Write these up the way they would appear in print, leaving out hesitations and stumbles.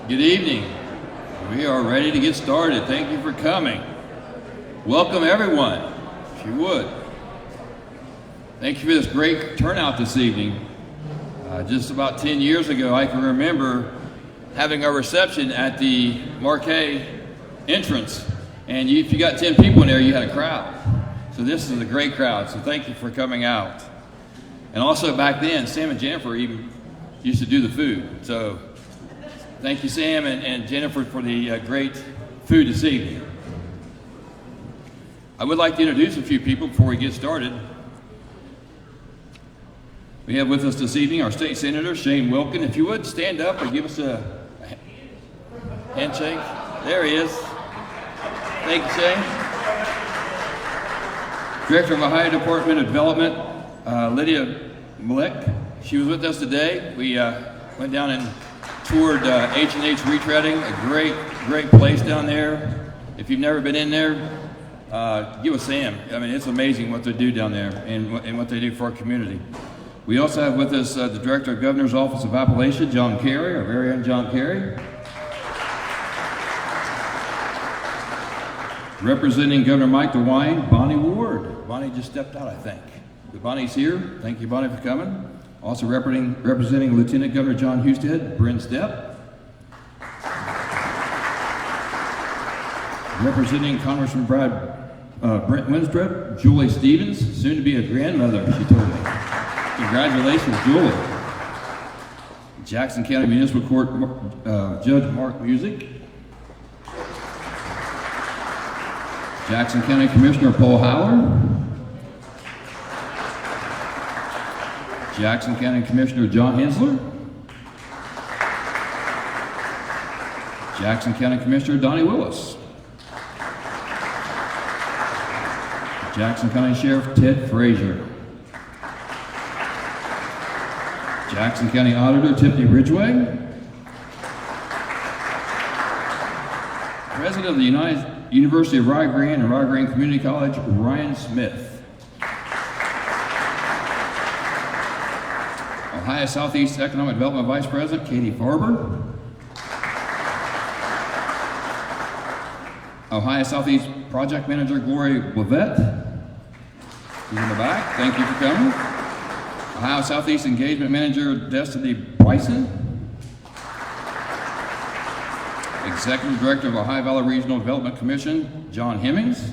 Good evening. We are ready to get started. Thank you for coming. Welcome everyone, if you would. Thank you for this great turnout this evening. Just about 10 years ago, I can remember having a reception at the Marquee entrance. And if you got 10 people in there, you had a crowd. So this is a great crowd, so thank you for coming out. And also back then, Sam and Jennifer even used to do the food. So thank you, Sam and Jennifer, for the great food this evening. I would like to introduce a few people before we get started. We have with us this evening our State Senator, Shane Wilkin. If you would, stand up and give us a handshake. There he is. Thank you, Shane. Director of Ohio Department of Development, Lydia. Mihalik. She was with us today. We went down and toured H&H Retreading, a great place down there. If you've never been in there, give a Sam. I mean, it's amazing what they do down there and what they do for our community. We also have with us the Director of Governor's Office of Appalachia, John Kerry, our very own John Kerry. Representing Governor Mike DeWine, Bonnie Ward. Bonnie just stepped out, I think. But Bonnie's here. Thank you, Bonnie, for coming. Also representing Lieutenant Governor John Husted, Bryn Stepp. Representing Congressman Brent Winstrip, Julie Stevens, soon to be a grandmother, she told me. Congratulations, Julie. Jackson County Municipal Court Judge Mark Music. Jackson County Commissioner Paul Howard. Jackson County Commissioner John Hensler. Jackson County Commissioner Donnie Willis. Jackson County Sheriff Ted Frazier. Jackson County Auditor Tiffany Ridgway. President of the University of Rye Grand and Rye Grand Community College, Ryan Smith. Ohio Southeast Economic Development Vice President, Katie Farber. Ohio Southeast Project Manager, Gloria Levette. She's in the back. Thank you for coming. Ohio Southeast Engagement Manager, Destiny Bryson. Executive Director of Ohio Valley Regional Development Commission, John Hemmings.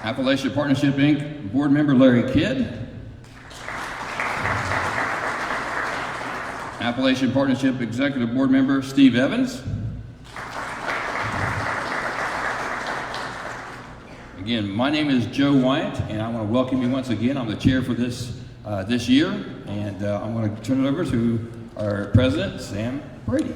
Appalachia Partnership, Inc. Board Member, Larry Kidd. Appalachian Partnership Executive Board Member, Steve Evans. Again, my name is Joe Wyatt, and I want to welcome you once again. I'm the chair for this year, and I'm going to turn it over to our president, Sam Brady.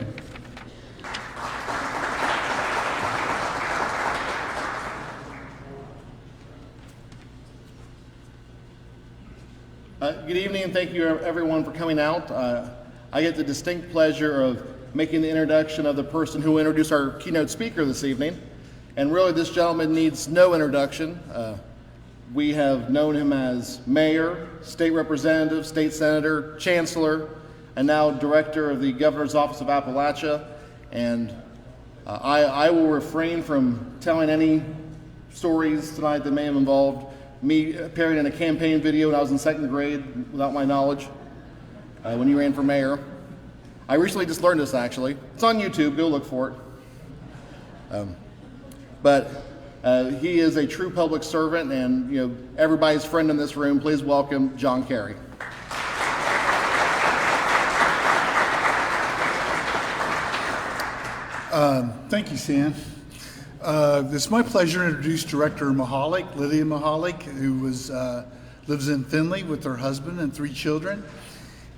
Good evening, and thank you everyone for coming out. I get the distinct pleasure of making the introduction of the person who will introduce our keynote speaker this evening. And really, this gentleman needs no introduction. We have known him as mayor, state representative, state senator, chancellor, and now director of the Governor's Office of Appalachia. And I will refrain from telling any stories tonight that may have involved me appearing in a campaign video when I was in second grade without my knowledge, when he ran for mayor. I recently just learned this, actually. It's on YouTube, go look for it. But he is a true public servant, and everybody's friend in this room. Please welcome John Kerry. Thank you, Sam. It's my pleasure to introduce Director Mihalik, Lydia Mihalik, who lives in Findlay with her husband and 3 children,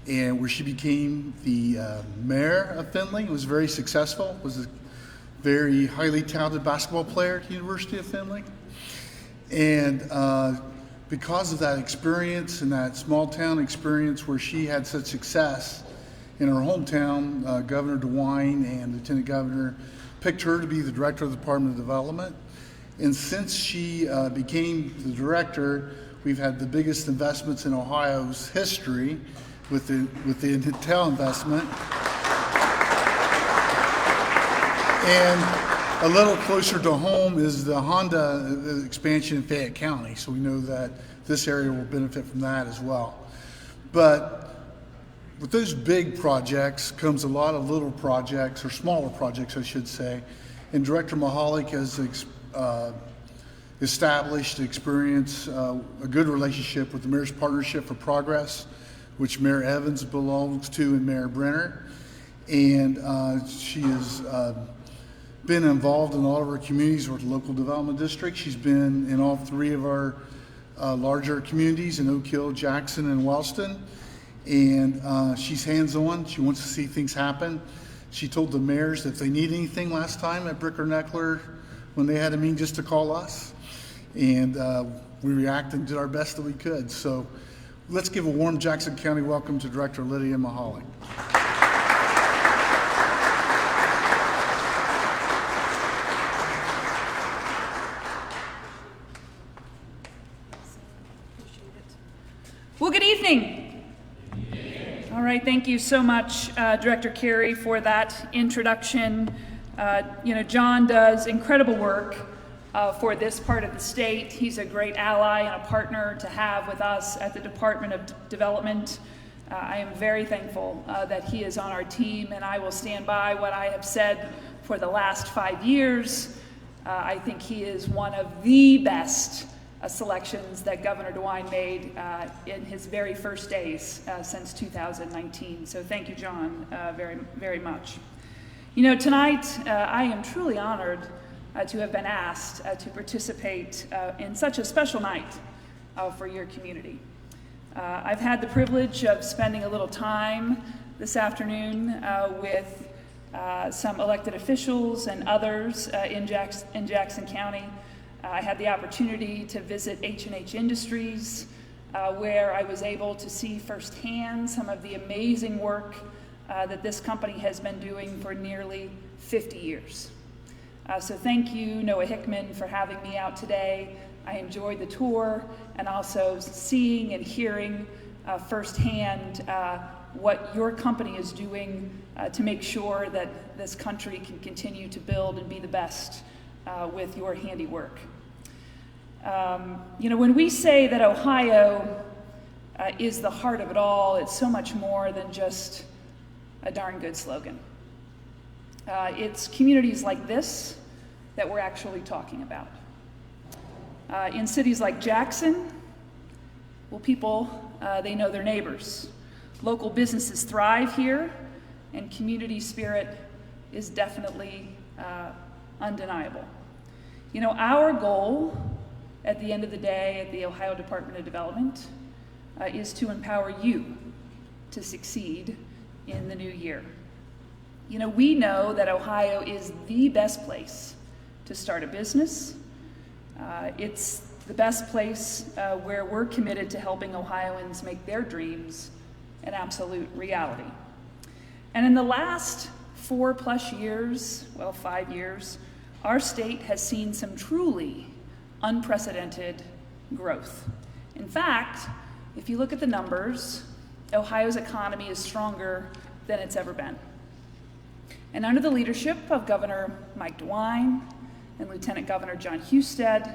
and where she became the mayor of Findlay. Was very successful. Was a very highly talented basketball player at the University of Findlay, and because of that experience and that small town experience where she had such success in her hometown, Governor DeWine and Lieutenant Governor picked her to be the director of the Department of Development. And since she became the director, we've had the biggest investments in Ohio's history with the Intel investment. And a little closer to home is the Honda expansion in Fayette County, so we know that this area will benefit from that as well. But with those big projects comes a lot of little projects, or smaller projects, I should say. And Director Mihalik has established, experienced a good relationship with the Mayor's Partnership for Progress, which Mayor Evans belongs to, and Mayor Brenner. And she has been involved in all of our communities with the local development district. She's been in all three of our larger communities in Oak Hill, Jackson, and Wellston. And she's hands-on. She wants to see things happen. She told the mayors that if they need anything last time at Bricker Neckler, when they had a meeting, just to call us. And we reacted and did our best that we could. So let's give a warm Jackson County welcome to Director Lydia Mihalik. Well, good evening. All right, thank you so much, Director Carey, for that introduction. John does incredible work for this part of the state. He's a great ally and a partner to have with us at the Department of Development. I am very thankful that he is on our team, and I will stand by what I have said for the last 5 years. I think he is one of the best selections that Governor DeWine made in his very first days since 2019. So thank you, John, very, very much. Tonight I am truly honored to have been asked to participate in such a special night for your community. I've had the privilege of spending a little time this afternoon with some elected officials and others in Jackson County. I had the opportunity to visit H&H Industries, where I was able to see firsthand some of the amazing work that this company has been doing for nearly 50 years. So thank you, Noah Hickman, for having me out today. I enjoyed the tour and also seeing and hearing firsthand what your company is doing to make sure that this country can continue to build and be the best with your handiwork. When we say that Ohio is the heart of it all, it's so much more than just a darn good slogan. It's communities like this that we're actually talking about. In cities like Jackson, well, people, they know their neighbors. Local businesses thrive here, and community spirit is definitely undeniable. Our goal at the end of the day at the Ohio Department of Development is to empower you to succeed in the new year. We know that Ohio is the best place to start a business. It's the best place where we're committed to helping Ohioans make their dreams an absolute reality. And in the last 4+ years, 5 years, our state has seen some truly unprecedented growth. In fact, if you look at the numbers, Ohio's economy is stronger than it's ever been. And under the leadership of Governor Mike DeWine and Lieutenant Governor John Husted,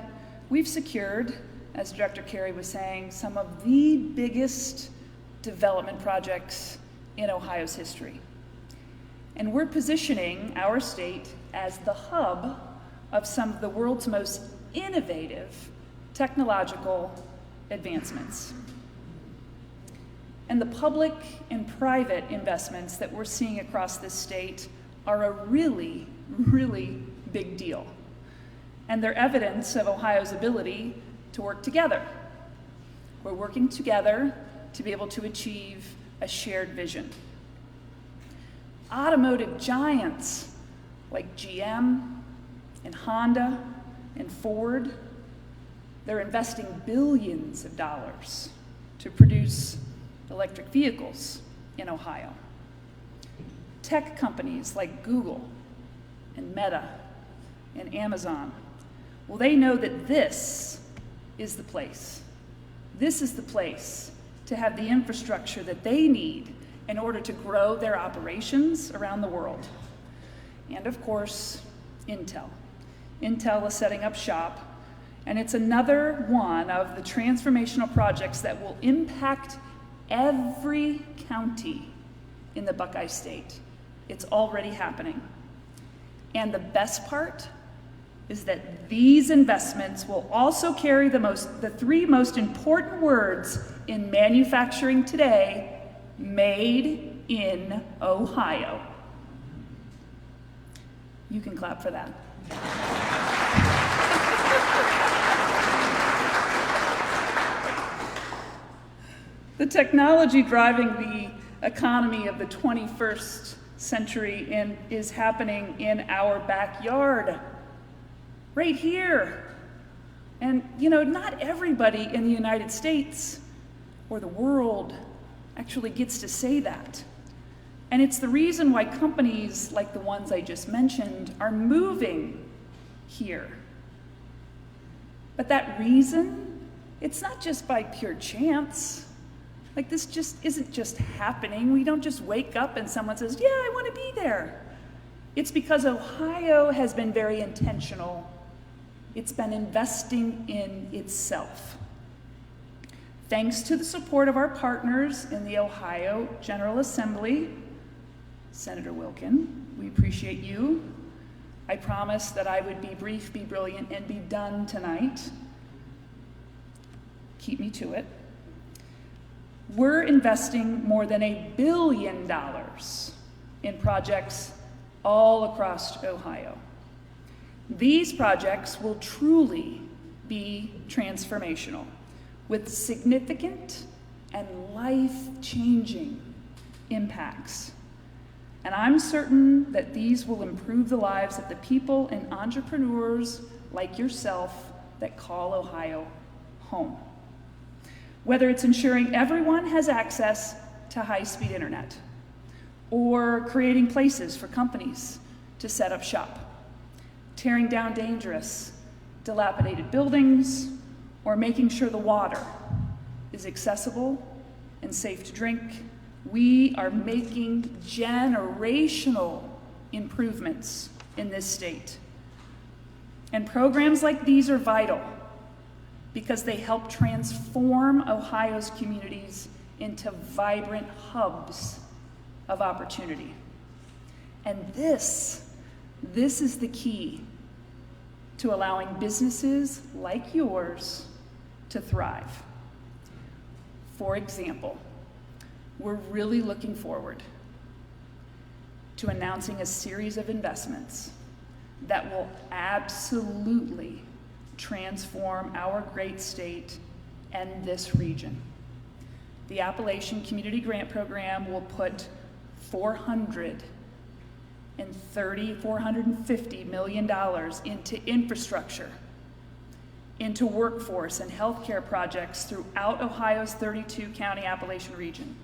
we've secured, as Director Carey was saying, some of the biggest development projects in Ohio's history. And we're positioning our state as the hub of some of the world's most innovative technological advancements. And the public and private investments that we're seeing across this state are a really, really big deal. And they're evidence of Ohio's ability to work together. We're working together to be able to achieve a shared vision. Automotive giants like GM and Honda and Ford, they're investing billions of dollars to produce electric vehicles in Ohio. Tech companies like Google and Meta and Amazon, well, they know that this is the place. This is the place to have the infrastructure that they need in order to grow their operations around the world. And of course, Intel. Intel is setting up shop, and it's another one of the transformational projects that will impact every county in the Buckeye State. It's already happening. And the best part is that these investments will also carry the three most important words in manufacturing today: made in Ohio. You can clap for that. The technology driving the economy of the 21st century is happening in our backyard, right here. And not everybody in the United States or the world actually gets to say that. And it's the reason why companies like the ones I just mentioned are moving here. But that reason, it's not just by pure chance. Like, this just isn't just happening. We don't just wake up and someone says, yeah, I want to be there. It's because Ohio has been very intentional. It's been investing in itself. Thanks to the support of our partners in the Ohio General Assembly, Senator Wilkin, we appreciate you. I promised that I would be brief, be brilliant, and be done tonight. Keep me to it. We're investing more than $1 billion in projects all across Ohio. These projects will truly be transformational, with significant and life-changing impacts. And I'm certain that these will improve the lives of the people and entrepreneurs like yourself that call Ohio home. Whether it's ensuring everyone has access to high-speed internet, or creating places for companies to set up shop, tearing down dangerous, dilapidated buildings, or making sure the water is accessible and safe to drink, we are making generational improvements in this state. And programs like these are vital because they help transform Ohio's communities into vibrant hubs of opportunity. And this is the key to allowing businesses like yours to thrive. For example, we're really looking forward to announcing a series of investments that will absolutely transform our great state and this region. The Appalachian Community Grant Program will put $450 million into infrastructure, into workforce and healthcare projects throughout Ohio's 32-county Appalachian region.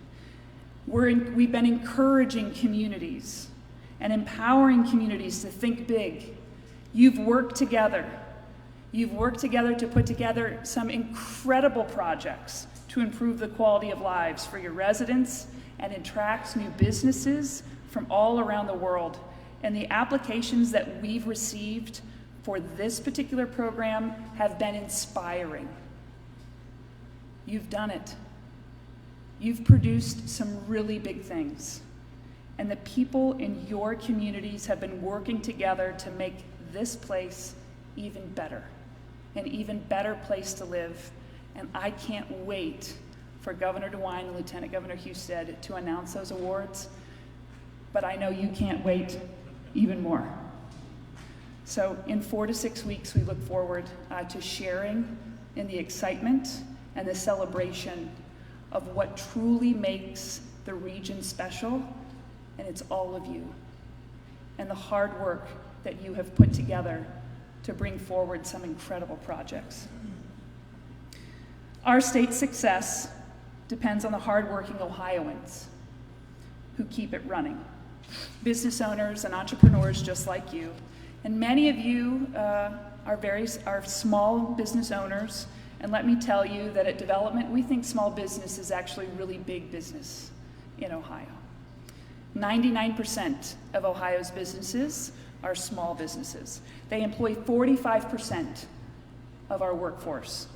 We've been encouraging communities and empowering communities to think big. You've worked together. You've worked together to put together some incredible projects to improve the quality of lives for your residents and attract new businesses from all around the world. And the applications that we've received for this particular program have been inspiring. You've done it. You've produced some really big things. And the people in your communities have been working together to make this place even better, an even better place to live. And I can't wait for Governor DeWine and Lieutenant Governor Husted to announce those awards. But I know you can't wait even more. So in 4 to 6 weeks, we look forward to sharing in the excitement and the celebration of what truly makes the region special, and it's all of you and the hard work that you have put together to bring forward some incredible projects. Our state's success depends on the hardworking Ohioans who keep it running. Business owners and entrepreneurs just like you. And many of you are small business owners, And let me tell you that at Development, we think small business is actually really big business in Ohio. 99% of Ohio's businesses are small businesses. They employ 45% of our workforce.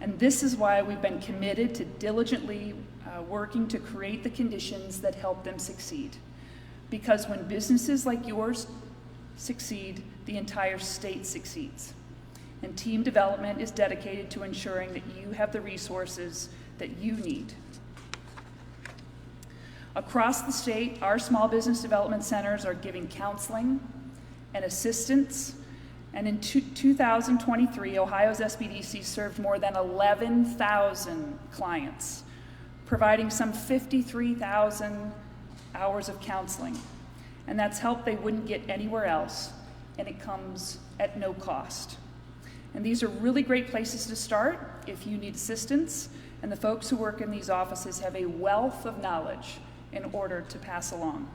And this is why we've been committed to diligently working to create the conditions that help them succeed. Because when businesses like yours succeed, the entire state succeeds. And Team Development is dedicated to ensuring that you have the resources that you need. Across the state, our small business development centers are giving counseling and assistance. And in 2023, Ohio's SBDC served more than 11,000 clients, providing some 53,000 hours of counseling. And that's help they wouldn't get anywhere else, and it comes at no cost. And these are really great places to start if you need assistance, and the folks who work in these offices have a wealth of knowledge in order to pass along.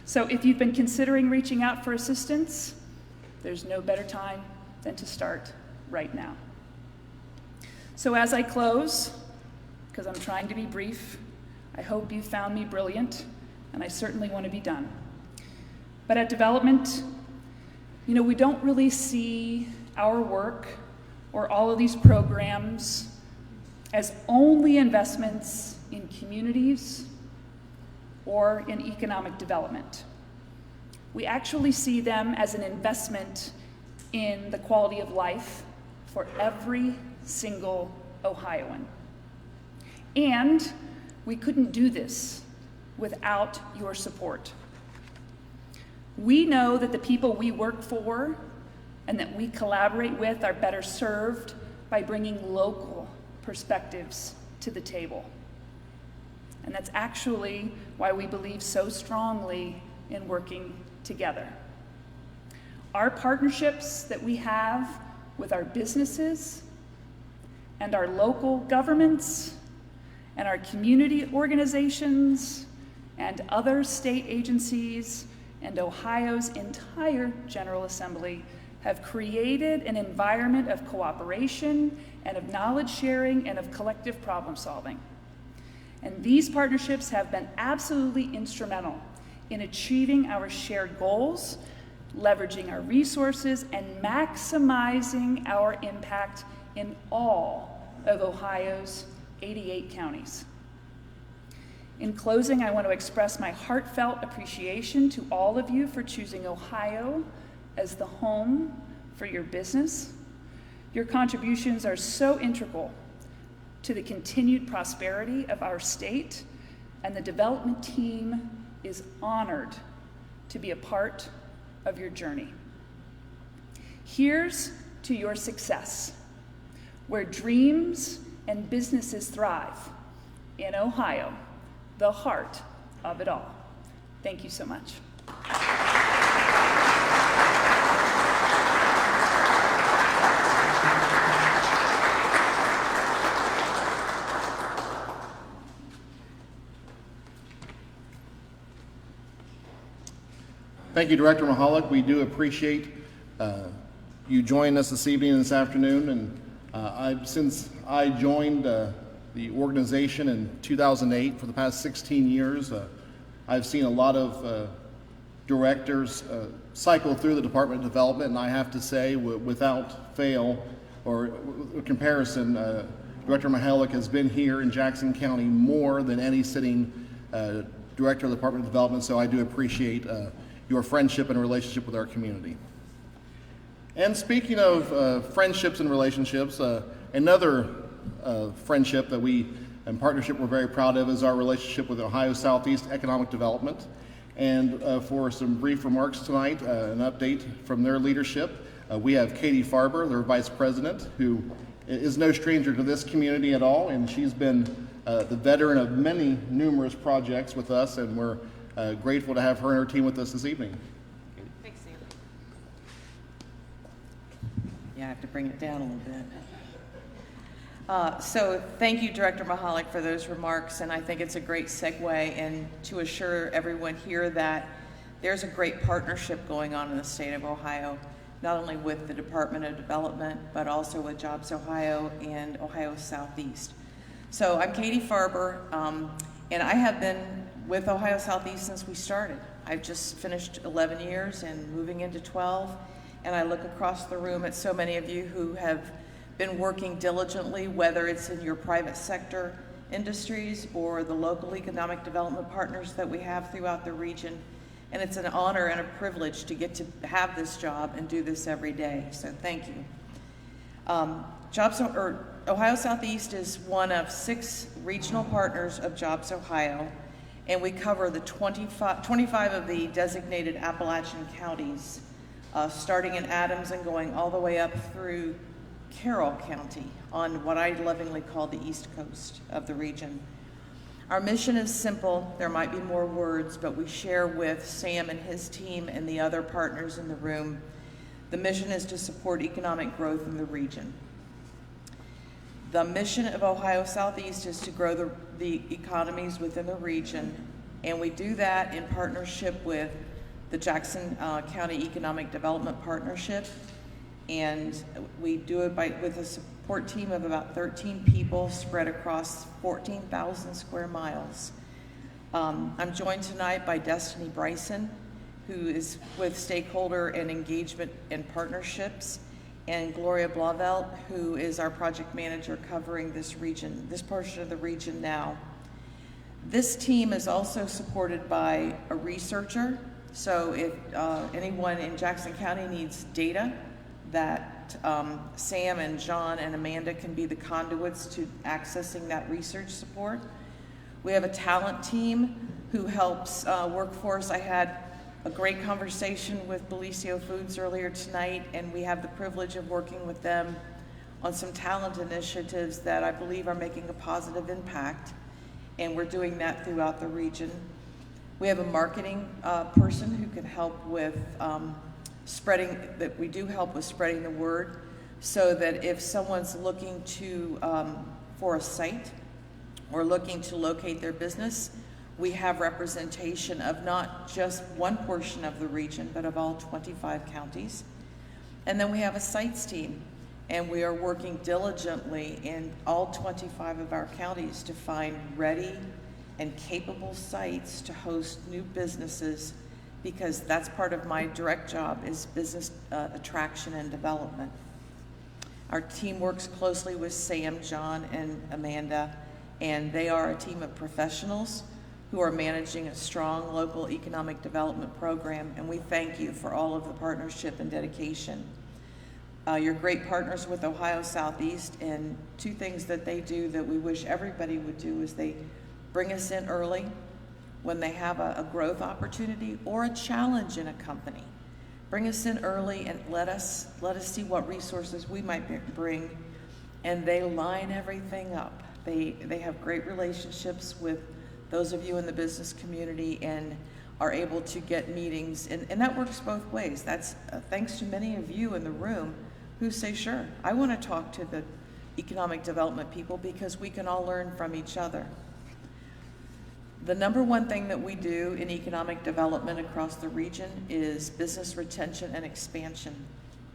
So if you've been considering reaching out for assistance, there's no better time than to start right now. So as I close, because I'm trying to be brief, I hope you found me brilliant, and I certainly want to be done. But at Development, we don't really see our work or all of these programs as only investments in communities or in economic development. We actually see them as an investment in the quality of life for every single Ohioan. And we couldn't do this without your support. We know that the people we work for and that we collaborate with are better served by bringing local perspectives to the table. And that's actually why we believe so strongly in working together. Our partnerships that we have with our businesses and our local governments and our community organizations and other state agencies and Ohio's entire General Assembly have created an environment of cooperation and of knowledge sharing and of collective problem solving. And these partnerships have been absolutely instrumental in achieving our shared goals, leveraging our resources, and maximizing our impact in all of Ohio's 88 counties. In closing, I want to express my heartfelt appreciation to all of you for choosing Ohio as the home for your business. Your contributions are so integral to the continued prosperity of our state, and the development team is honored to be a part of your journey. Here's to your success, where dreams and businesses thrive in Ohio, the heart of it all. Thank you so much. Thank you, Director Mihalik. We do appreciate you joining us this evening and this afternoon. And since I joined the organization in 2008, for the past 16 years, I've seen a lot of directors cycle through the Department of Development, and I have to say, without fail or comparison, Director Mihalik has been here in Jackson County more than any sitting director of the Department of Development, so I do appreciate your friendship and relationship with our community. And speaking of friendships and relationships, another friendship that and partnership we're very proud of is our relationship with Ohio Southeast Economic Development. And for some brief remarks tonight, an update from their leadership, we have Katie Farber, their Vice President, who is no stranger to this community at all, and she's been the veteran of numerous projects with us, and we're grateful to have her and her team with us this evening. Thanks, Sam. Yeah, I have to bring it down a little bit. So thank you, Director Mihalik, for those remarks, and I think it's a great segue and to assure everyone here that there's a great partnership going on in the state of Ohio not only with the Department of Development, but also with Jobs Ohio and Ohio Southeast. So I'm Katie Farber, and I have been with Ohio Southeast since we started. I've just finished 11 years and moving into 12, and I look across the room at so many of you who have been working diligently, whether it's in your private sector industries or the local economic development partners that we have throughout the region. And it's an honor and a privilege to get to have this job and do this every day, so thank you. Ohio Southeast is one of 6 regional partners of Jobs Ohio, and we cover the 25 of the designated Appalachian counties, starting in Adams and going all the way up through Carroll County on what I lovingly call the East Coast of the region. Our mission is simple. There might be more words, but we share with Sam and his team and the other partners in the room. The mission is to support economic growth in the region. The mission of Ohio Southeast is to grow the economies within the region, and we do that in partnership with the Jackson County Economic Development Partnership, and we do it with a support team of about 13 people spread across 14,000 square miles. I'm joined tonight by Destiny Bryson, who is with Stakeholder and Engagement and Partnerships, and Gloria Blavelt, who is our project manager covering this region, this portion of the region now. This team is also supported by a researcher, so if anyone in Jackson County needs data, that Sam and John and Amanda can be the conduits to accessing that research support. We have a talent team who helps workforce. I had a great conversation with Belicio Foods earlier tonight, and we have the privilege of working with them on some talent initiatives that I believe are making a positive impact, and we're doing that throughout the region. We have a marketing person who can help with spreading the word, so that if someone's looking to for a site or looking to locate their business, we have representation of not just one portion of the region, but of all 25 counties. And then we have a sites team, and we are working diligently in all 25 of our counties to find ready and capable sites to host new businesses, because that's part of my direct job, is business attraction and development. Our team works closely with Sam, John, and Amanda, and they are a team of professionals who are managing a strong local economic development program, and we thank you for all of the partnership and dedication. You're great partners with Ohio Southeast, and 2 things that they do that we wish everybody would do is they bring us in early when they have a growth opportunity or a challenge in a company. Bring us in early and let us see what resources we might bring, and they line everything up. They have great relationships with those of you in the business community and are able to get meetings, and that works both ways. That's thanks to many of you in the room who say, sure, I want to talk to the economic development people, because we can all learn from each other. The number one thing that we do in economic development across the region is business retention and expansion,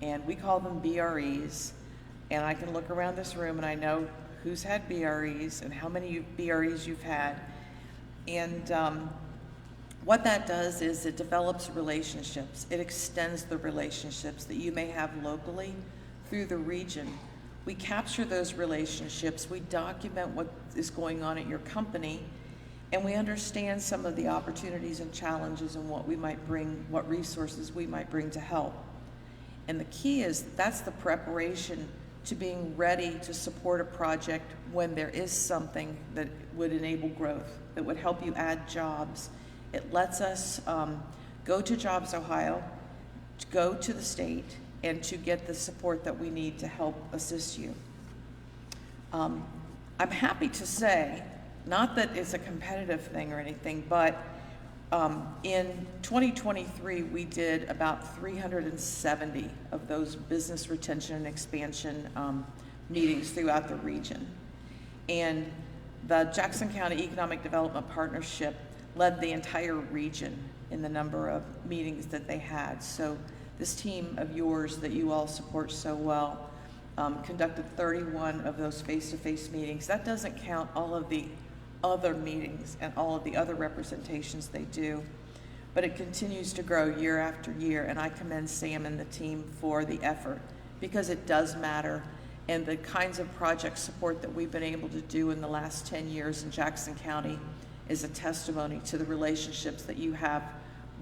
and we call them BREs. And I can look around this room and I know who's had BREs and how many BREs you've had. And what that does is it develops relationships. It extends the relationships that you may have locally through the region. We capture those relationships, we document what is going on at your company, and we understand some of the opportunities and challenges and what we might bring, what resources we might bring to help. And the key is that's the preparation to being ready to support a project when there is something that would enable growth, that would help you add jobs. It lets us go to Jobs Ohio, to go to the state, and to get the support that we need to help assist you. I'm happy to say, not that it's a competitive thing or anything, but in 2023, we did about 370 of those business retention and expansion meetings throughout the region. And the Jackson County Economic Development Partnership led the entire region in the number of meetings that they had. So this team of yours that you all support so well conducted 31 of those face-to-face meetings. That doesn't count all of the other meetings and all of the other representations they do. But it continues to grow year after year, and I commend Sam and the team for the effort, because it does matter. And the kinds of project support that we've been able to do in the last 10 years in Jackson County is a testimony to the relationships that you have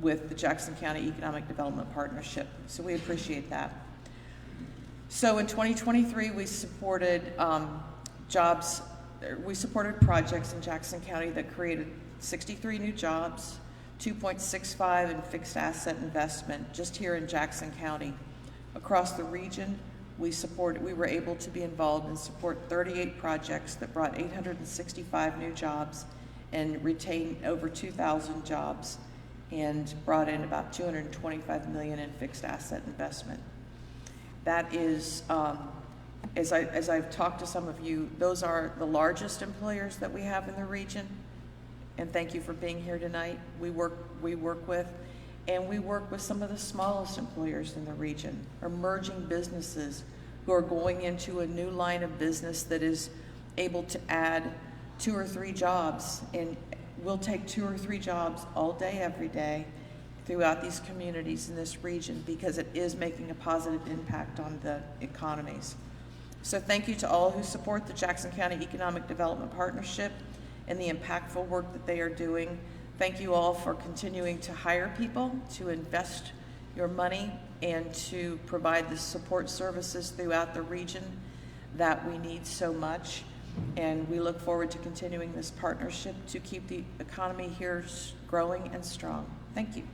with the Jackson County Economic Development Partnership. So we appreciate that. So in 2023, we supported projects in Jackson County that created 63 new jobs, 2.65 in fixed asset investment just here in Jackson County. Across the region, we were able to be involved and support 38 projects that brought 865 new jobs and retained over 2,000 jobs and brought in about $225 million in fixed asset investment. That is, as I've talked to some of you, those are the largest employers that we have in the region. And thank you for being here tonight. We work with some of the smallest employers in the region, emerging businesses who are going into a new line of business that is able to add 2 or 3 jobs, and we'll take 2 or 3 jobs all day, every day, throughout these communities in this region, because it is making a positive impact on the economies. So thank you to all who support the Jackson County Economic Development Partnership and the impactful work that they are doing. Thank you all for continuing to hire people, to invest your money, and to provide the support services throughout the region that we need so much. And we look forward to continuing this partnership to keep the economy here growing and strong. Thank you.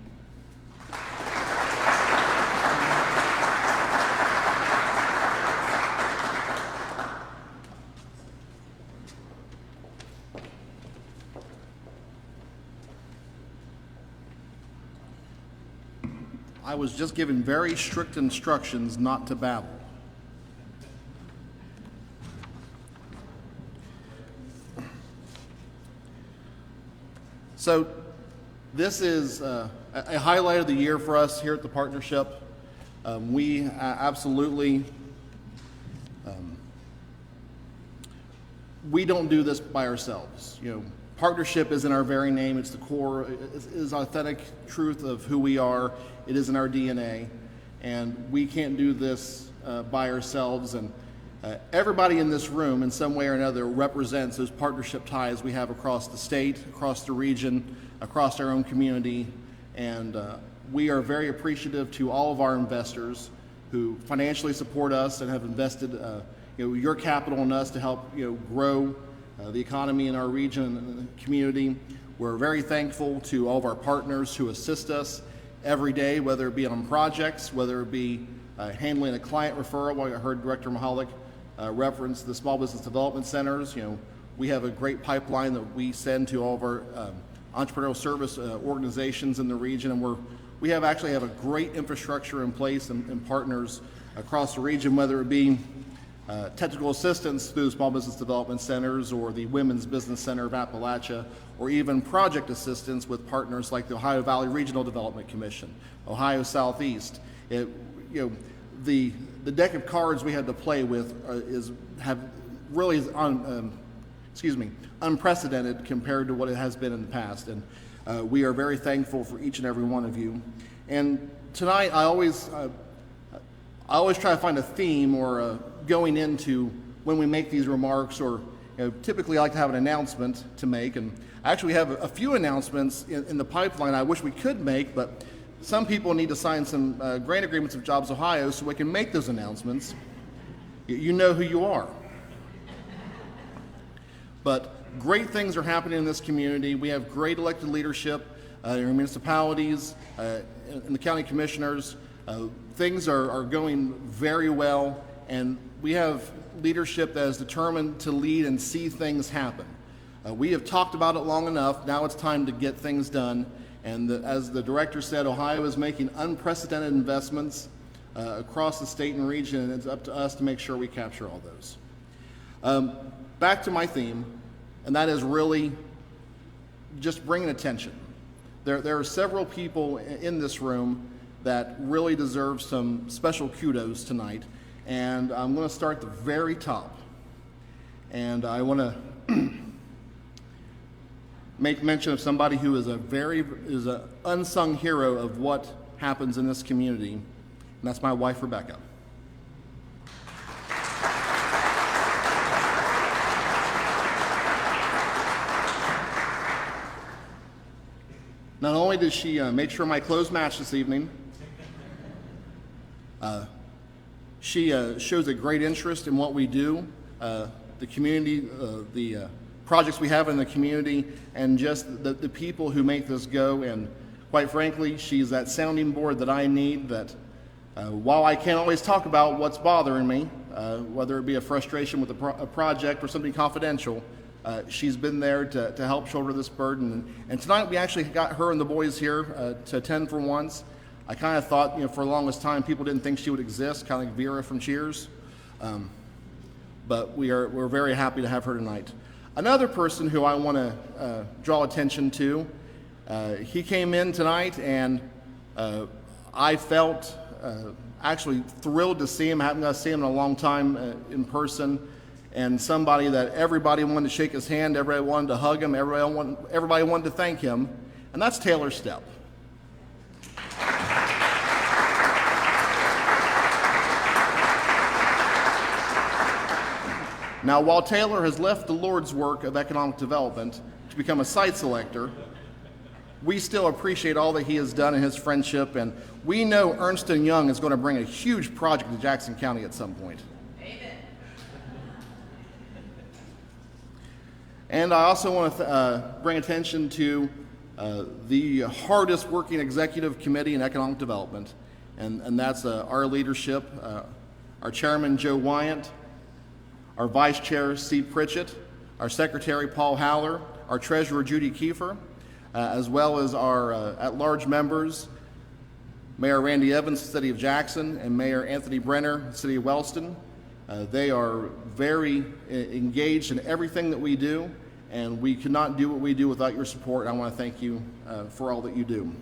I was just given very strict instructions not to babble. So this is a highlight of the year for us here at the partnership. We absolutely, we don't do this by ourselves. You know, partnership is in our very name. It's the core, it is authentic truth of who we are. It is in our DNA, and we can't do this by ourselves. And everybody in this room, in some way or another, represents those partnership ties we have across the state, across the region, across our own community. And we are very appreciative to all of our investors who financially support us and have invested your capital in us to help grow the economy in our region and the community. We're very thankful to all of our partners who assist us every day, whether it be on projects, whether it be handling a client referral. I heard Director Mihalik reference the small business development centers. We have a great pipeline that we send to all of our entrepreneurial service organizations in the region, and we actually have a great infrastructure in place and partners across the region, whether it be technical assistance through small business development centers or the Women's Business Center of Appalachia, or even project assistance with partners like the Ohio Valley Regional Development Commission, Ohio Southeast. The deck of cards we had to play with unprecedented compared to what it has been in the past, and we are very thankful for each and every one of you. And tonight, I always try to find a theme or going into when we make these remarks, or typically I like to have an announcement to make, and actually we have a few announcements in the pipeline I wish we could make, but some people need to sign some grant agreements with Jobs Ohio so we can make those announcements. You know who you are. But great things are happening in this community. We have great elected leadership in our municipalities, and the county commissioners. Things are going very well, and we have leadership that is determined to lead and see things happen. We have talked about it long enough. Now it's time to get things done. And as the director said, Ohio is making unprecedented investments across the state and region, and it's up to us to make sure we capture all those. Back to my theme, and that is really just bringing attention. There are several people in this room that really deserves some special kudos tonight. And I'm going to start at the very top. And I want to make mention of somebody who is an unsung hero of what happens in this community, and that's my wife, Rebecca. Not only did she make sure my clothes match this evening, she shows a great interest in what we do, the community, the projects we have in the community, and just the people who make this go. And quite frankly, she's that sounding board that I need, that while I can't always talk about what's bothering me, whether it be a frustration with a project or something confidential, she's been there to help shoulder this burden. And tonight we actually got her and the boys here to attend for once. I kind of thought, for the longest time, people didn't think she would exist, kind of like Vera from Cheers. But we're very happy to have her tonight. Another person who I want to draw attention to, he came in tonight, and I felt actually thrilled to see him. I haven't got to see him in a long time in person, and somebody that everybody wanted to shake his hand, everybody wanted to hug him, everybody wanted to thank him, and that's Taylor Stepp. Now, while Taylor has left the Lord's work of economic development to become a site selector, we still appreciate all that he has done in his friendship, and we know Ernst & Young is going to bring a huge project to Jackson County at some point. Amen. And I also want to bring attention to the hardest working executive committee in economic development, and that's our leadership, our chairman, Joe Wyant, our Vice Chair, Steve Pritchett, our Secretary, Paul Howler, our Treasurer, Judy Kiefer, as well as our at-large members, Mayor Randy Evans, City of Jackson, and Mayor Anthony Brenner, City of Wellston. They are very engaged in everything that we do, and we could not do what we do without your support. I want to thank you for all that you do.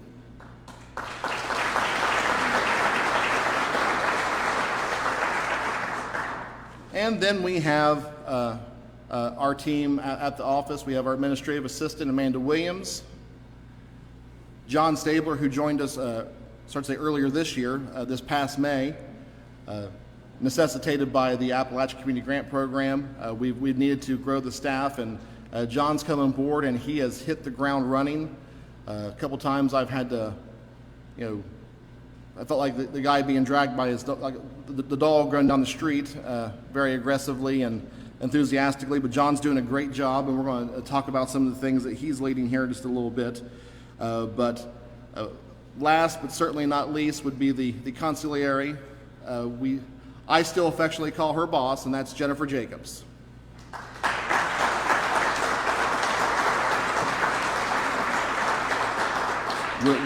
And then we have our team at the office. We have our administrative assistant, Amanda Williams, John Stabler, who joined us, earlier this year, this past May, necessitated by the Appalachian Community Grant Program. We've needed to grow the staff, and John's come on board, and he has hit the ground running. A couple times I've had to, I felt like the guy being dragged by his like the dog going down the street very aggressively and enthusiastically, but John's doing a great job, and we're going to talk about some of the things that he's leading here in just a little bit. But last but certainly not least would be the consigliere. I still affectionately call her boss, and that's Jennifer Jacobs.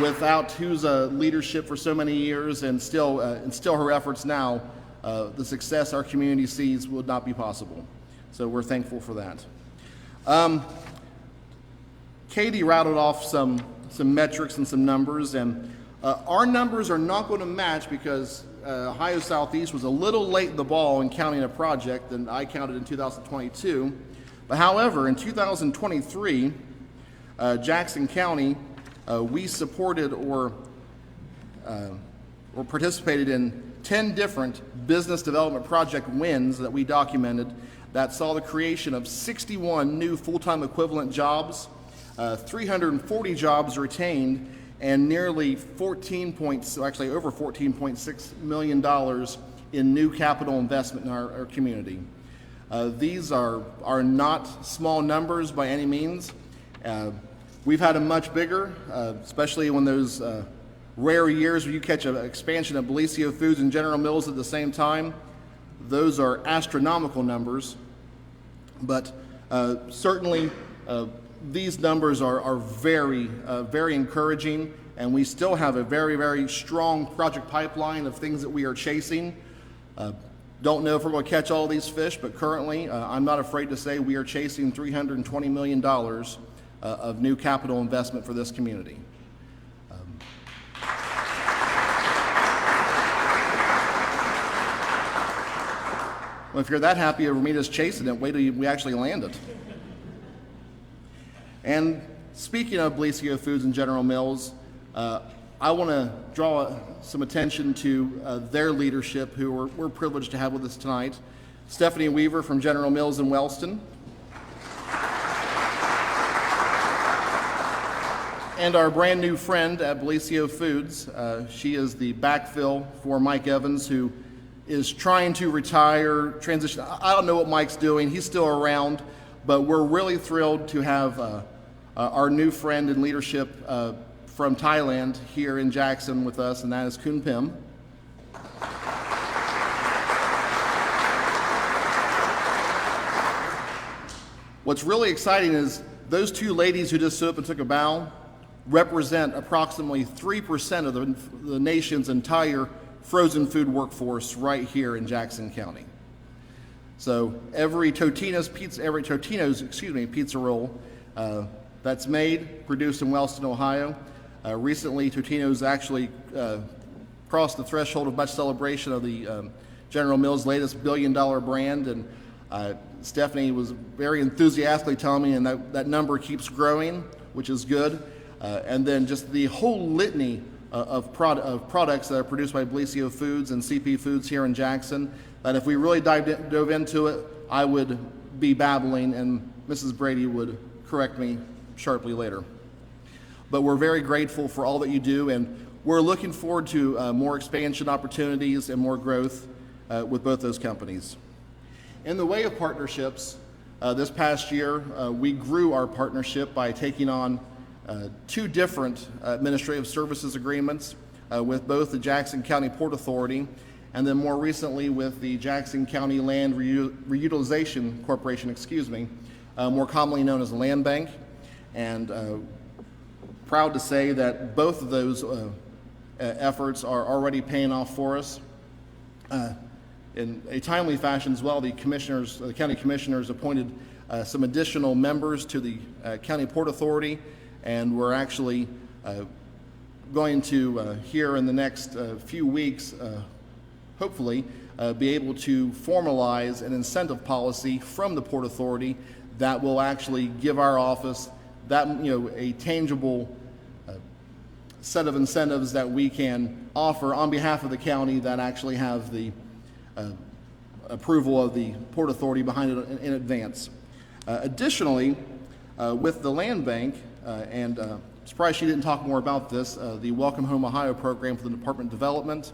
Without whose leadership for so many years and still her efforts now, the success our community sees would not be possible. So we're thankful for that. Katie rattled off some metrics and some numbers, and our numbers are not going to match because Ohio Southeast was a little late in the ball in counting a project than I counted in 2022. But however, in 2023, Jackson County, we supported or participated in 10 different business development project wins that we documented that saw the creation of 61 new full-time equivalent jobs, 340 jobs retained, and nearly over $14.6 million in new capital investment in our community. These are not small numbers by any means. We've had them much bigger, especially when those rare years where you catch an expansion of Bellisio Foods and General Mills at the same time. Those are astronomical numbers, but certainly these numbers are very encouraging, and we still have a very, very strong project pipeline of things that we are chasing. Don't know if we're going to catch all these fish, but currently I'm not afraid to say we are chasing $320 million of new capital investment for this community. Well, if you're that happy over me just chasing it, wait till we actually land it. And speaking of Belicio Foods and General Mills, I want to draw some attention to their leadership, who we're privileged to have with us tonight. Stephanie Weaver from General Mills in Wellston. And our brand new friend at Belicio Foods. She is the backfill for Mike Evans, who is trying to retire, transition. I don't know what Mike's doing. He's still around, but we're really thrilled to have our new friend in leadership from Thailand here in Jackson with us, and that is Kun Pim. What's really exciting is those two ladies who just stood up and took a bow represent approximately 3% of the nation's entire frozen food workforce right here in Jackson County. So every Totino's pizza roll that's made, produced in Wellston, Ohio. Recently, Totino's actually crossed the threshold of much celebration of the General Mills' latest billion-dollar brand, and Stephanie was very enthusiastically telling me, and that number keeps growing, which is good. And then just the whole litany of products that are produced by Belicio Foods and CP Foods here in Jackson, that if we really dove into it, I would be babbling, and Mrs. Brady would correct me sharply later. But we're very grateful for all that you do, and we're looking forward to more expansion opportunities and more growth with both those companies. In the way of partnerships, this past year, we grew our partnership by taking on two different administrative services agreements with both the Jackson County Port Authority and then more recently with the Jackson County Land Reutilization Corporation, more commonly known as the Land Bank. And proud to say that both of those efforts are already paying off for us. In a timely fashion as well, the county commissioners appointed some additional members to the County Port Authority, and we're actually going to, here in the next few weeks, hopefully, be able to formalize an incentive policy from the Port Authority that will actually give our office that, a tangible set of incentives that we can offer on behalf of the county that actually have the approval of the Port Authority behind it in advance. Additionally, with the Land Bank, and surprised she didn't talk more about this, the Welcome Home Ohio program for the Department of Development,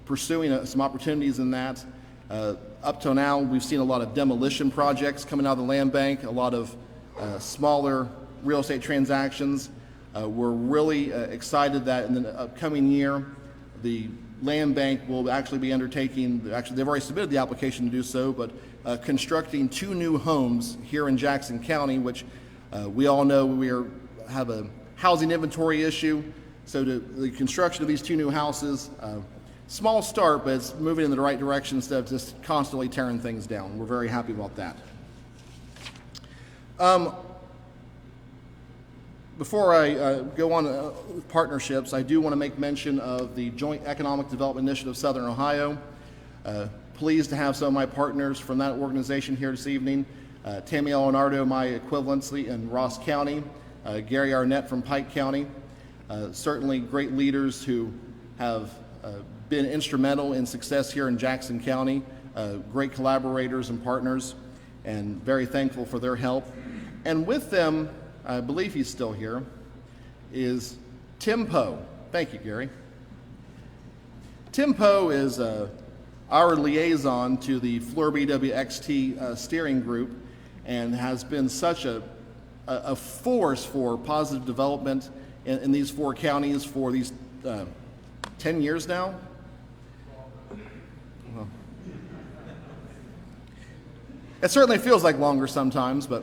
pursuing some opportunities in that. Up till now, we've seen a lot of demolition projects coming out of the Land Bank, a lot of smaller real estate transactions. We're really excited that in the upcoming year, the Land Bank will actually be undertaking, they've already submitted the application to do so, but constructing 2 new homes here in Jackson County, which we all know we have a housing inventory issue. So the construction of these 2 new houses, small start, but it's moving in the right direction instead of just constantly tearing things down. We're very happy about that. Before I go on with partnerships, I do want to make mention of the Joint Economic Development Initiative of Southern Ohio. Pleased to have some of my partners from that organization here this evening. Tammy Leonardo, my equivalency in Ross County, Gary Arnett from Pike County. Certainly great leaders who have been instrumental in success here in Jackson County, great collaborators and partners, and very thankful for their help. And with them, I believe he's still here, is Tim Poe. Thank you, Gary. Tim Poe is our liaison to the Floor BWXT steering group and has been such a force for positive development in these 4 counties for these 10 years now. Well, it certainly feels like longer sometimes, but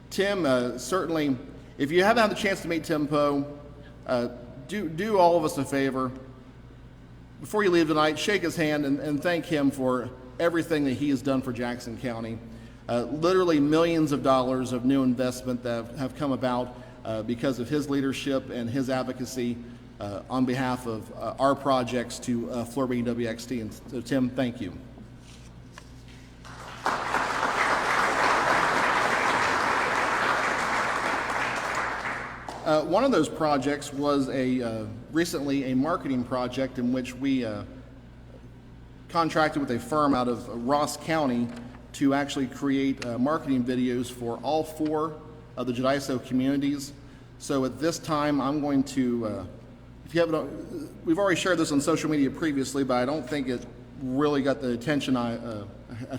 Tim, certainly, if you haven't had the chance to meet Tim Poe, do all of us a favor. Before you leave tonight, shake his hand and thank him for everything that he has done for Jackson County. Literally millions of dollars of new investment that have come about because of his leadership and his advocacy on behalf of our projects to Florida WXT. And so, Tim, thank you. One of those projects was recently a marketing project in which we contracted with a firm out of Ross County to actually create marketing videos for all 4 of the Jediso communities. So at this time, I'm going to, if you haven't, we've already shared this on social media previously, but I don't think it really got the attention I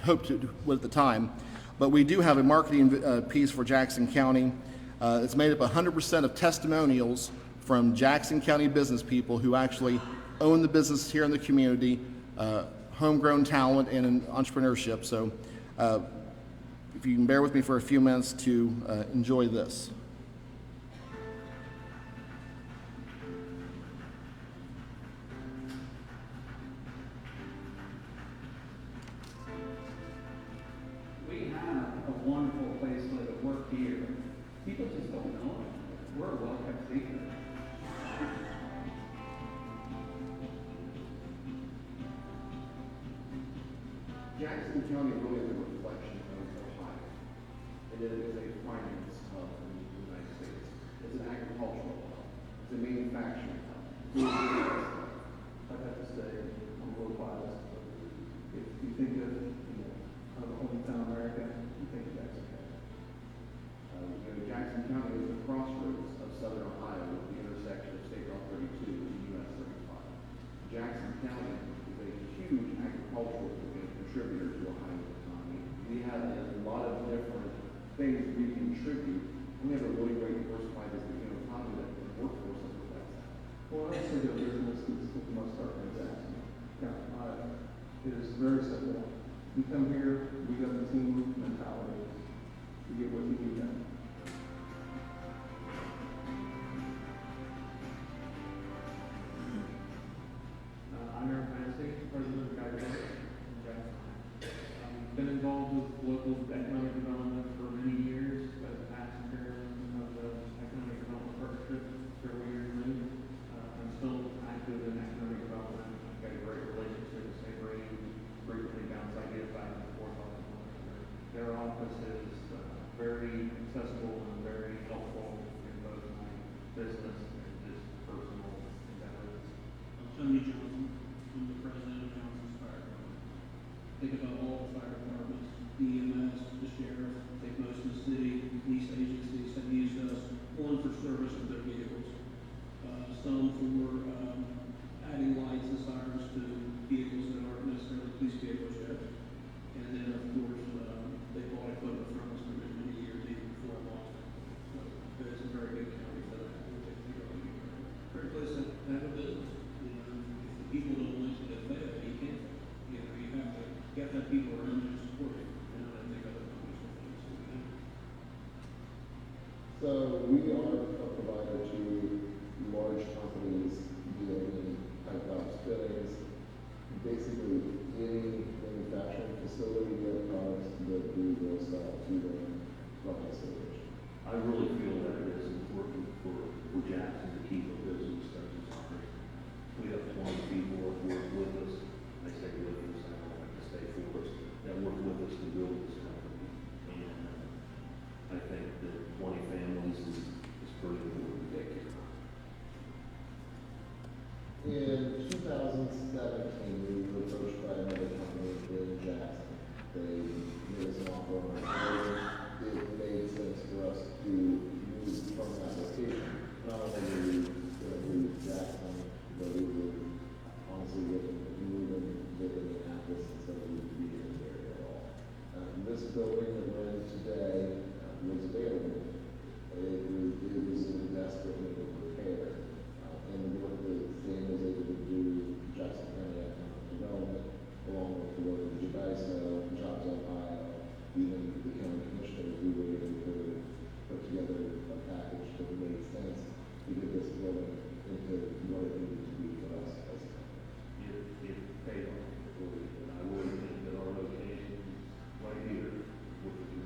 hoped it would at the time. But we do have a marketing piece for Jackson County. It's made up 100% of testimonials from Jackson County business people who actually own the business here in the community, homegrown talent and in entrepreneurship. So if you can bear with me for a few minutes to enjoy this. We have a wonderful place to live and work here. People just don't know it. We're a well-kept secret. Jackson County really is a reflection of Ohio. It is a finance hub in the United States. It's an agricultural hub. It's a manufacturing hub. I'd have to say I'm a little biased, but if you think of hometown America, you think of Jackson County. Jackson County is the crossroads of southern Ohio with the intersection of State Route 32 and US 35. Jackson County is a huge agricultural contributor to Ohio's economy. We have a lot of different things we contribute. We have a really great diversified economy that the workforce that reflects that. Well, I say the business is must start in Jackson. It is very simple. You come here, we got the team mentality. You get what you need done. I'm Eric Massey, president of Guidance in Jackson. I've been involved with local economic development for many years, as a past chair of the Economic Development Partnership several years ago. I'm still active in economic development. I've got a great relationship with St. Ray, frequently bounce ideas back and forth off of one another. Their office is very accessible and very helpful in both my business and just personal endeavors. Tony Johnson, I'm the president of Johnson's Fire Department. Think about all the fire departments, EMS, the sheriff, take most of the city, police agencies have used us, one for service of their vehicles, some for adding lights and sirens to vehicles that aren't necessarily police vehicles yet. And then, of course, they bought equipment from us for many, many years, even before I lost it. So it's a very good county for that. Great place to have a business. You know, if the people don't like it, they fail. You can't. You know, you have to have people around you to support you. And I think other companies will do the same. So we are a provider to large companies dealing in hydraulic fittings. Basically, any manufacturing facility that products that we will sell to them from the stage. I really feel that it is important for Jackson to keep a business such as ours. We have 20 people that work with us. They say with us, I don't like to say for us, that work with us to build this company. And I think that 20 families is pretty important to take care of. In 2017, we were approached by another company in Jackson. They made us an offer on our board. It made sense for us to move from that location. Not only were we going to move Jackson, but we were honestly looking at moving to Indianapolis instead of being in the area at all. This building that we're in today was available. It was in desperate need of repair. And the work that Sam was able to do, Jackson County Economic Development, along with the work of JCEDP, Jobs Ohio, even the county commissioners, we were able to put together a package that made sense to get this building into what it needed to be for us as a company. It paid off. And I really think that our location right here with the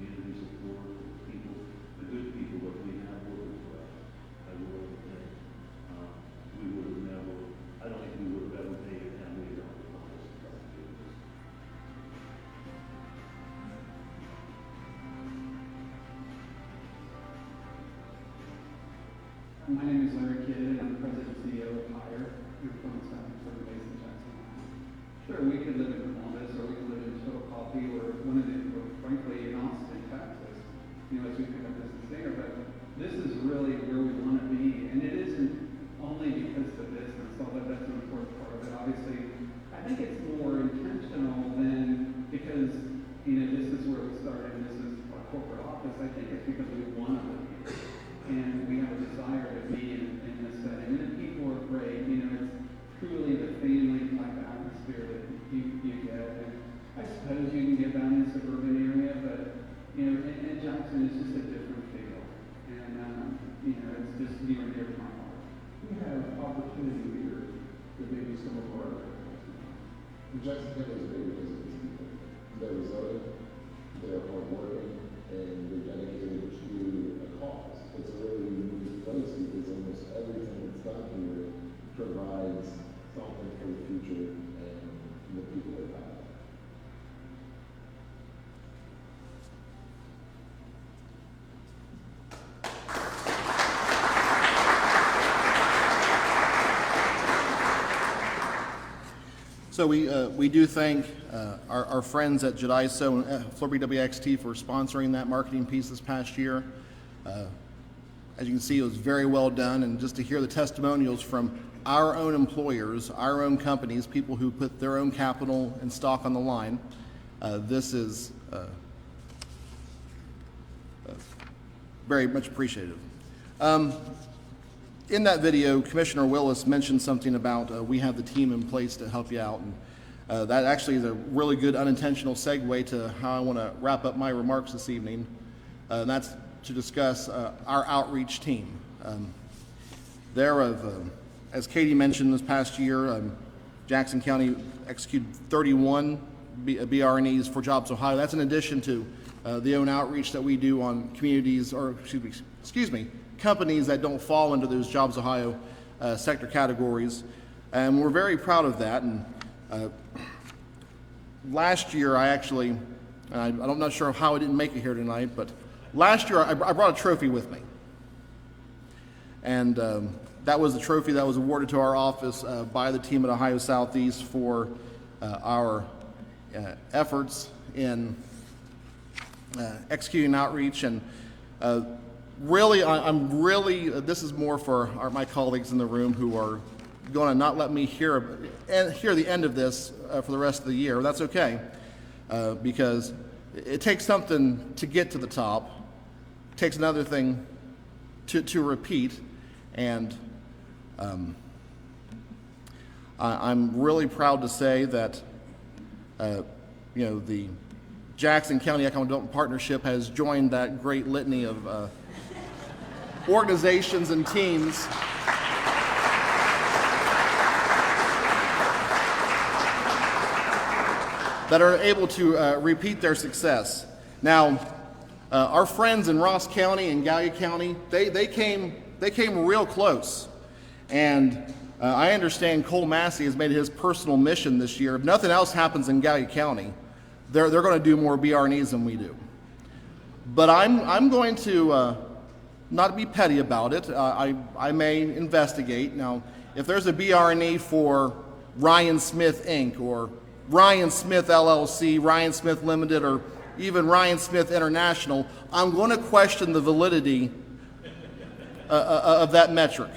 My name is Larry Kidd, and I'm president and CEO of Hire. We're from South Florida, based in Jackson. Sure, we could live in Columbus, or we could live in Total Coffee, or frankly, in Austin, Texas. As we pick up this there, but this is really where we want to be, and it isn't only because of the business, although that's an important part of it. Obviously, I think it's more intentional than because this is where we started, and this is our corporate office. I think it's because we want to live here, and we have a desire to be in this setting. And the people are great. It's truly the family type atmosphere that you get. And I suppose you can get down in a suburban area, but in Jackson, it's just a different feel, and it's just near and dear to my heart. We have opportunity here that maybe some of our other Jackson County is great because of these people. They're resilient, they're hardworking, and they're dedicated to a cause. It's a really unique place because almost everything that's done here provides something for the future and the people that have it. So we do thank our friends at JCEDP and Florida WXT for sponsoring that marketing piece this past year. As you can see, it was very well done, and just to hear the testimonials from our own employers, our own companies, people who put their own capital and stock on the line, this is very much appreciated. In that video, Commissioner Willis mentioned something about we have the team in place to help you out, and that actually is a really good unintentional segue to how I want to wrap up my remarks this evening, and that's to discuss our outreach team. As Katie mentioned this past year, Jackson County executed 31 BRNEs for Jobs Ohio. That's in addition to the own outreach that we do on communities, or excuse me, companies that don't fall into those Jobs Ohio sector categories, and we're very proud of that. And last year, I'm not sure how I didn't make it here tonight, but last year I brought a trophy with me, and that was the trophy that was awarded to our office by the team at Ohio Southeast for our efforts in executing outreach. And really, this is more for my colleagues in the room who are going to not let me hear the end of this for the rest of the year. That's okay, because it takes something to get to the top. It takes another thing to repeat, and I'm really proud to say that the Jackson County Economic Development Partnership has joined that great litany of organizations and teams that are able to repeat their success. Now, our friends in Ross County and Gallia County, they came real close, and I understand Cole Massey has made it his personal mission this year. If nothing else happens in Gallia County, they're going to do more BRNEs than we do. But I'm going to not be petty about it. I may investigate. Now, if there's a BRNE for Ryan Smith Inc. or Ryan Smith LLC, Ryan Smith Limited, or even Ryan Smith International, I'm going to question the validity of that metric.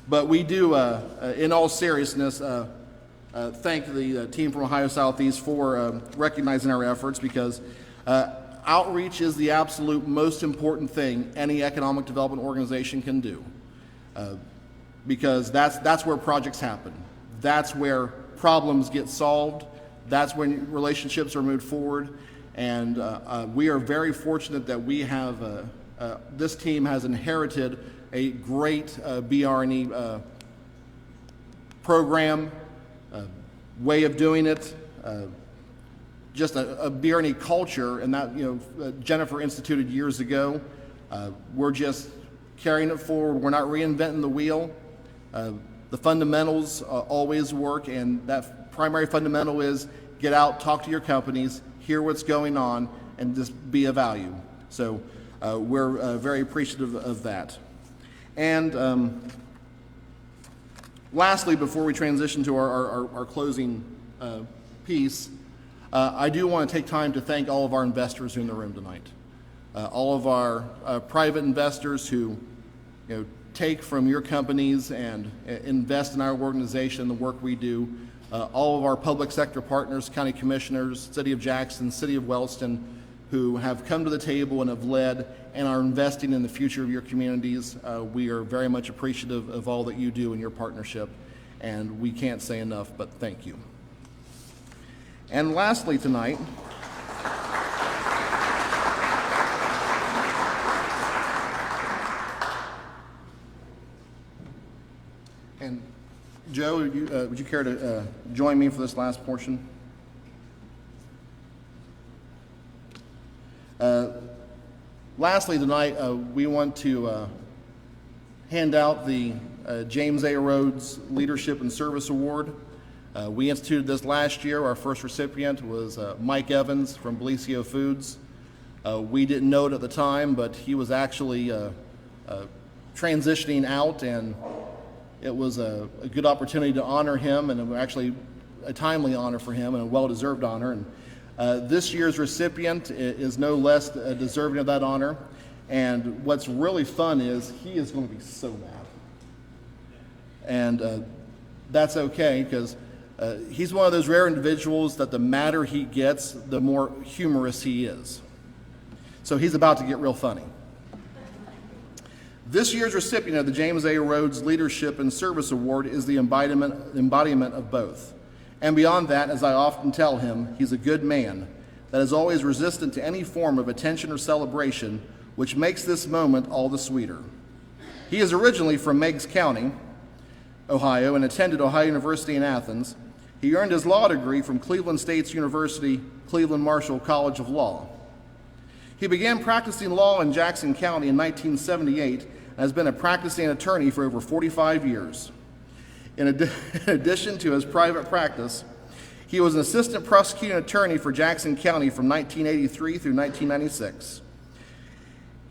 But we do, in all seriousness, thank the team from Ohio Southeast for recognizing our efforts, because outreach is the absolute most important thing any economic development organization can do, because that's where projects happen. That's where problems get solved. That's when relationships are moved forward. And we are very fortunate that we have, this team has inherited a great BRNE program, way of doing it, just a BRNE culture, and that Jennifer instituted years ago. We're just carrying it forward. We're not reinventing the wheel. The fundamentals always work, and that primary fundamental is get out, talk to your companies, hear what's going on, and just be of value. So we're very appreciative of that. And lastly, before we transition to our closing piece, I do want to take time to thank all of our investors who are in the room tonight. All of our private investors who take from your companies and invest in our organization, the work we do. All of our public sector partners, county commissioners, City of Jackson, City of Wellston, who have come to the table and have led and are investing in the future of your communities. We are very much appreciative of all that you do in your partnership, and we can't say enough but thank you. And lastly tonight, and Joe, would you care to join me for this last portion? Lastly tonight, we want to hand out the James A. Rhodes Leadership and Service Award. We instituted this last year. Our first recipient was Mike Evans from Belicio Foods. We didn't know it at the time, but he was actually transitioning out, and it was a good opportunity to honor him, and actually a timely honor for him and a well-deserved honor. And this year's recipient is no less deserving of that honor. And what's really fun is he is going to be so mad. And that's okay, because he's one of those rare individuals that the madder he gets, the more humorous he is. So he's about to get real funny. This year's recipient of the James A. Rhodes Leadership and Service Award is the embodiment of both. And beyond that, as I often tell him, he's a good man that is always resistant to any form of attention or celebration, which makes this moment all the sweeter. He is originally from Meigs County, Ohio, and attended Ohio University in Athens. He earned his law degree from Cleveland State University, Cleveland Marshall College of Law. He began practicing law in Jackson County in 1978 and has been a practicing attorney for over 45 years. In addition to his private practice, he was an assistant prosecuting attorney for Jackson County from 1983 through 1996.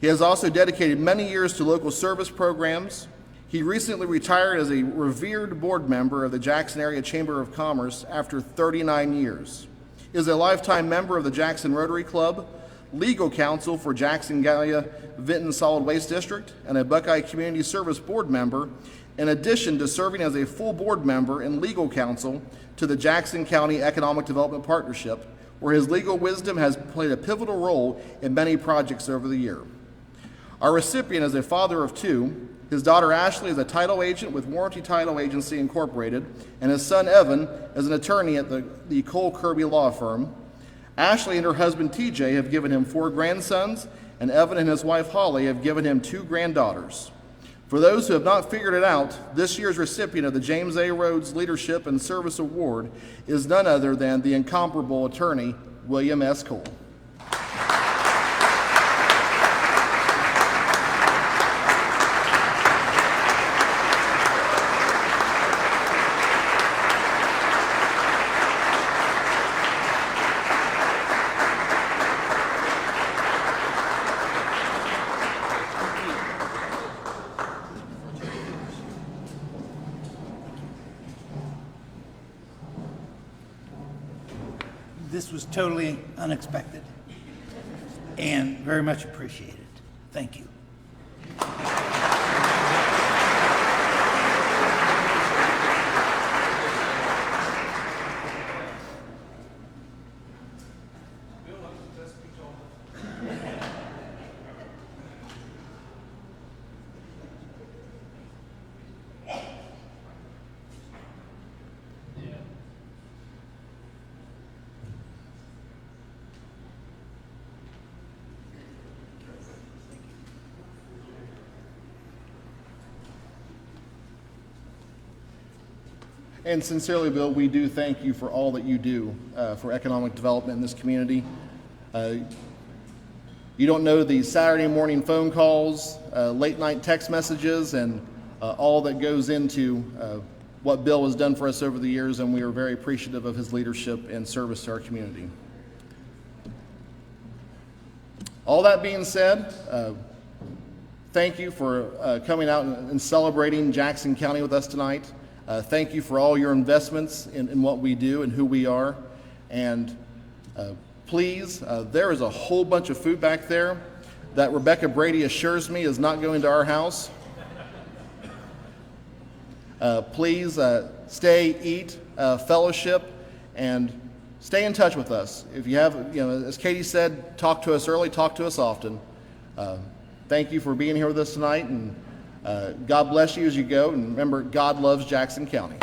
He has also dedicated many years to local service programs. He recently retired as a revered board member of the Jackson Area Chamber of Commerce after 39 years. He is a lifetime member of the Jackson Rotary Club, legal counsel for Jackson Gallia Vinton Solid Waste District, and a Buckeye Community Service Board member, in addition to serving as a full board member and legal counsel to the Jackson County Economic Development Partnership, where his legal wisdom has played a pivotal role in many projects over the year. Our recipient is a father of two. His daughter Ashley is a title agent with Warranty Title Agency Incorporated, and his son Evan is an attorney at the Cole Kirby Law Firm. Ashley and her husband TJ have given him 4 grandsons, and Evan and his wife Holly have given him 2 granddaughters. For those who have not figured it out, this year's recipient of the James A. Rhodes Leadership and Service Award is none other than the incomparable attorney, William S. Cole. This was totally unexpected and very much appreciated. Thank you. And sincerely, Bill, we do thank you for all that you do for economic development in this community. You don't know the Saturday morning phone calls, late night text messages, and all that goes into what Bill has done for us over the years, and we are very appreciative of his leadership and service to our community. All that being said, thank you for coming out and celebrating Jackson County with us tonight. Thank you for all your investments in what we do and who we are. And please, there is a whole bunch of food back there that Rebecca Brady assures me is not going to our house. Please stay, eat, fellowship, and stay in touch with us. If you have, as Katie said, talk to us early, talk to us often. Thank you for being here with us tonight, and God bless you as you go. And remember, God loves Jackson County.